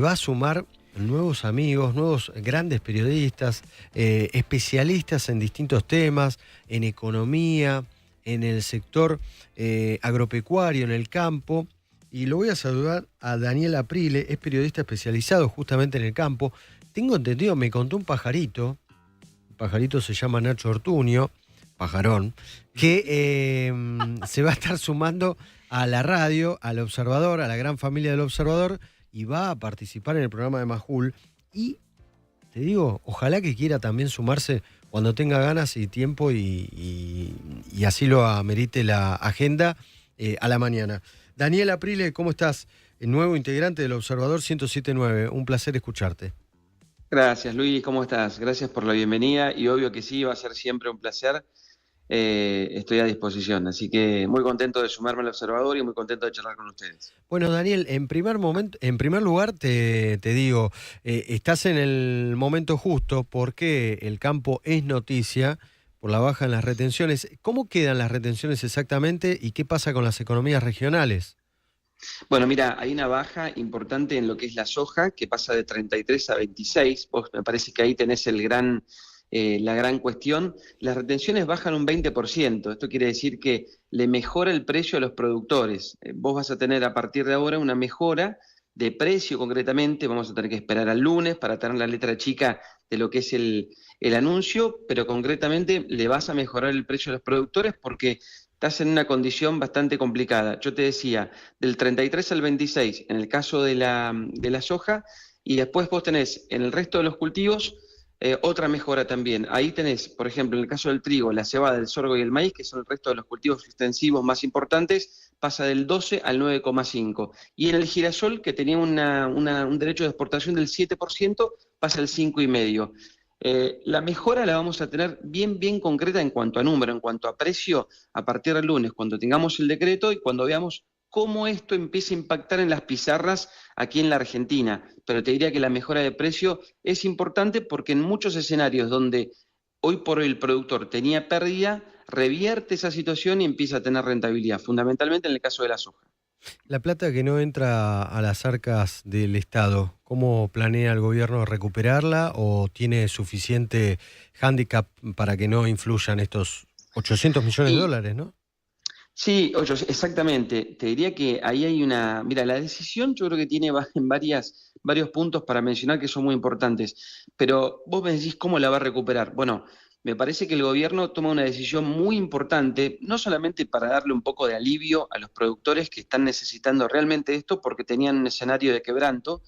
Va a sumar nuevos amigos, nuevos grandes periodistas, especialistas en distintos temas, en economía, en el sector agropecuario, en el campo. Y lo voy a saludar a Daniel Aprile, es periodista especializado justamente en el campo. Tengo entendido, me contó un pajarito, el pajarito se llama Nacho Ortuño, pajarón, que se va a estar sumando a la radio, al Observador, a la gran familia del Observador, y va a participar en el programa de Majul. Y te digo, ojalá que quiera también sumarse cuando tenga ganas y tiempo y así lo amerite la agenda a la mañana. Daniel Aprile, ¿cómo estás? El nuevo integrante del Observador 107.9. Un placer escucharte. Gracias, Luis, ¿cómo estás? Gracias por la bienvenida y obvio que sí, va a ser siempre un placer. Estoy a disposición, así que muy contento de sumarme al Observador y muy contento de charlar con ustedes. Bueno, Daniel, en primer lugar te digo, estás en el momento justo porque el campo es noticia por la baja en las retenciones. ¿Cómo quedan las retenciones exactamente y qué pasa con las economías regionales? Bueno, mira, hay una baja importante en lo que es la soja, que pasa de 33 a 26. Vos me parece que ahí tenés la gran cuestión. Las retenciones bajan un 20%. Esto quiere decir que le mejora el precio a los productores. Vos vas a tener a partir de ahora una mejora de precio concretamente. Vamos a tener que esperar al lunes para tener la letra chica de lo que es el anuncio, pero concretamente le vas a mejorar el precio a los productores porque estás en una condición bastante complicada. Yo te decía, del 33 al 26 en el caso de la soja, y después vos tenés en el resto de los cultivos otra mejora también. Ahí tenés, por ejemplo, en el caso del trigo, la cebada, el sorgo y el maíz, que son el resto de los cultivos extensivos más importantes, pasa del 12 al 9,5. Y en el girasol, que tenía un derecho de exportación del 7%, pasa al 5,5%. La mejora la vamos a tener bien concreta en cuanto a número, en cuanto a precio, a partir del lunes, cuando tengamos el decreto y cuando veamos cómo esto empieza a impactar en las pizarras aquí en la Argentina. Pero te diría que la mejora de precio es importante porque en muchos escenarios donde hoy por hoy el productor tenía pérdida, revierte esa situación y empieza a tener rentabilidad, fundamentalmente en el caso de la soja. La plata que no entra a las arcas del Estado, ¿cómo planea el gobierno recuperarla o tiene suficiente hándicap para que no influyan estos 800 millones de Y dólares, ¿no? sí, Ocho, exactamente. Te diría que ahí hay una. Mira, la decisión yo creo que tiene en varios puntos para mencionar que son muy importantes. Pero vos me decís cómo la va a recuperar. Bueno, me parece que el gobierno toma una decisión muy importante, no solamente para darle un poco de alivio a los productores que están necesitando realmente esto porque tenían un escenario de quebranto,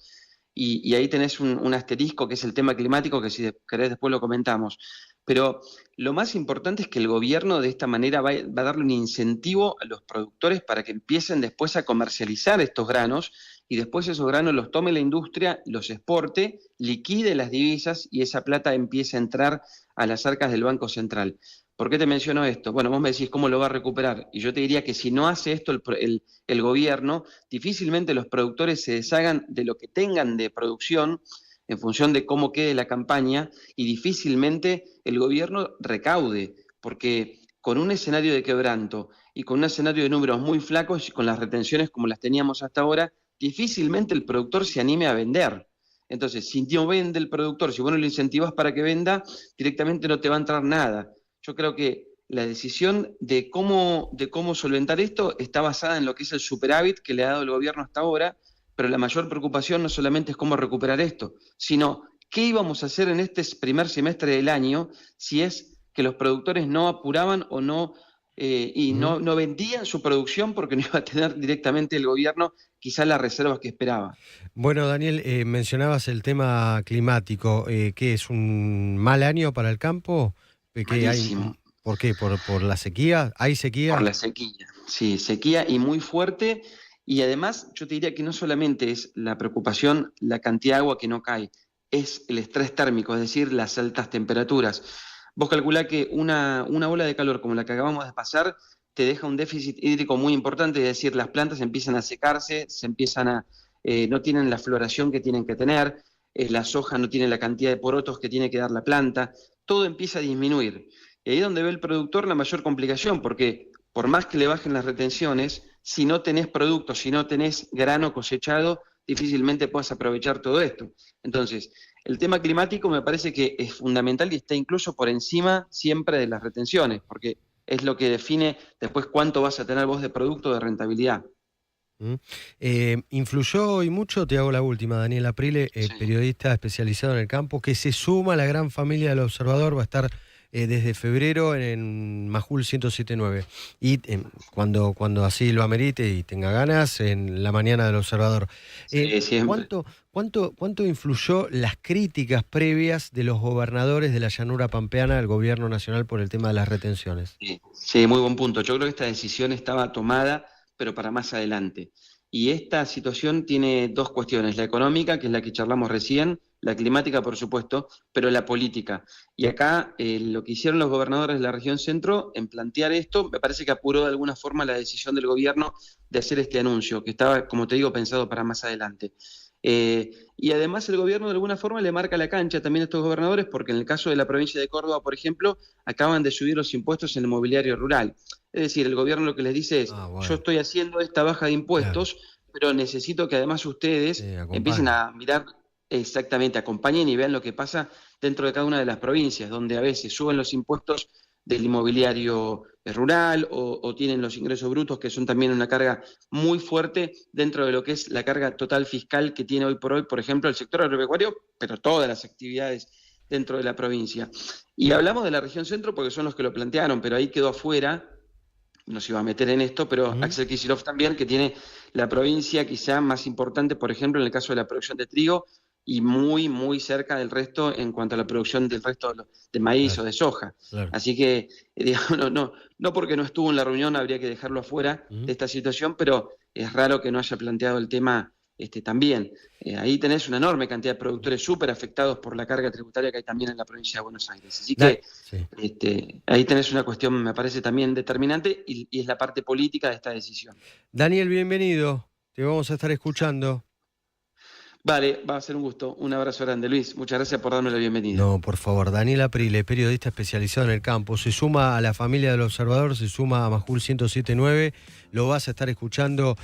y ahí tenés un asterisco que es el tema climático, que si querés después lo comentamos. Pero lo más importante es que el gobierno de esta manera va a darle un incentivo a los productores para que empiecen después a comercializar estos granos y después esos granos los tome la industria, los exporte, liquide las divisas y esa plata empiece a entrar a las arcas del Banco Central. ¿Por qué te menciono esto? Bueno, vos me decís cómo lo va a recuperar y yo te diría que si no hace esto el gobierno, difícilmente los productores se deshagan de lo que tengan de producción en función de cómo quede la campaña y difícilmente el gobierno recaude, porque con un escenario de quebranto y con un escenario de números muy flacos y con las retenciones como las teníamos hasta ahora, difícilmente el productor se anime a vender. Entonces, si no vende el productor, si vos no lo incentivas para que venda, directamente no te va a entrar nada. Yo creo que la decisión de cómo solventar esto está basada en lo que es el superávit que le ha dado el gobierno hasta ahora, pero la mayor preocupación no solamente es cómo recuperar esto, sino qué íbamos a hacer en este primer semestre del año si es que los productores no apuraban o no, Ujú. no vendían su producción porque no iba a tener directamente el gobierno quizás las reservas que esperaba. Bueno, Daniel, mencionabas el tema climático. ¿Qué es un mal año para el campo? ¿Qué hay? Malísimo. ¿Por qué? ¿Por la sequía? ¿Hay Por sequía? la sequía, sí, sequía y muy fuerte. Y además yo te diría que no solamente es la preocupación la cantidad de agua que no cae, es el estrés térmico, es decir, las altas temperaturas. Vos calculá que una ola de calor como la que acabamos de pasar te deja un déficit hídrico muy importante, es decir, las plantas empiezan a secarse, no tienen la floración que tienen que tener, la soja no tiene la cantidad de porotos que tiene que dar la planta, todo empieza a disminuir. Y ahí es donde ve el productor la mayor complicación, porque por más que le bajen las retenciones, si no tenés producto, si no tenés grano cosechado, difícilmente puedas aprovechar todo esto. Entonces, el tema climático me parece que es fundamental y está incluso por encima siempre de las retenciones, porque es lo que define después cuánto vas a tener vos de producto de rentabilidad. Mm. Influyó y mucho, te hago la última, Daniel Aprile, Sí. periodista especializado en el campo, que se suma a la gran familia del Observador, va a estar desde febrero en Majul 107.9 y cuando así lo amerite y tenga ganas, en la mañana del Observador. Sí, siempre. ¿Cuánto influyó las críticas previas de los gobernadores de la llanura pampeana al gobierno nacional por el tema de las retenciones? Sí, sí, muy buen punto. Yo creo que esta decisión estaba tomada, pero para más adelante. Y esta situación tiene dos cuestiones, la económica, que es la que charlamos recién, la climática, por supuesto, pero la política. Y acá lo que hicieron los gobernadores de la región centro en plantear esto, me parece que apuró de alguna forma la decisión del gobierno de hacer este anuncio, que estaba, como te digo, pensado para más adelante. Y además el gobierno de alguna forma le marca la cancha también a estos gobernadores, porque en el caso de la provincia de Córdoba, por ejemplo, acaban de subir los impuestos en el mobiliario rural. Es decir, el gobierno lo que les dice es, Ah, yo bueno, estoy haciendo esta baja de claro, impuestos, pero necesito que además ustedes empiecen acompaña. a mirar exactamente, acompañen y vean lo que pasa dentro de cada una de las provincias, donde a veces suben los impuestos del inmobiliario rural o tienen los ingresos brutos, que son también una carga muy fuerte dentro de lo que es la carga total fiscal que tiene hoy, por ejemplo, el sector agropecuario, pero todas las actividades dentro de la provincia. Y hablamos de la región centro porque son los que lo plantearon, pero ahí quedó afuera, no se iba a meter en esto, pero Ujú. Axel Kicillof también, que tiene la provincia quizá más importante, por ejemplo, en el caso de la producción de trigo, y muy, muy cerca del resto en cuanto a la producción del resto de maíz Claro, o de soja. claro. Así que, digamos, no porque no estuvo en la reunión habría que dejarlo afuera de Ujú. esta situación, pero es raro que no haya planteado el tema también. Ahí tenés una enorme cantidad de productores súper afectados por la carga tributaria que hay también en la provincia de Buenos Aires. Así que Sí. ahí tenés una cuestión, me parece también determinante, y es la parte política de esta decisión. Daniel, bienvenido. Te vamos a estar escuchando. Vale, va a ser un gusto. Un abrazo grande, Luis. Muchas gracias por darme la bienvenida. No, por favor, Daniel Aprile, periodista especializado en el campo, se suma a la familia del Observador, se suma a Majul 107.9, lo vas a estar escuchando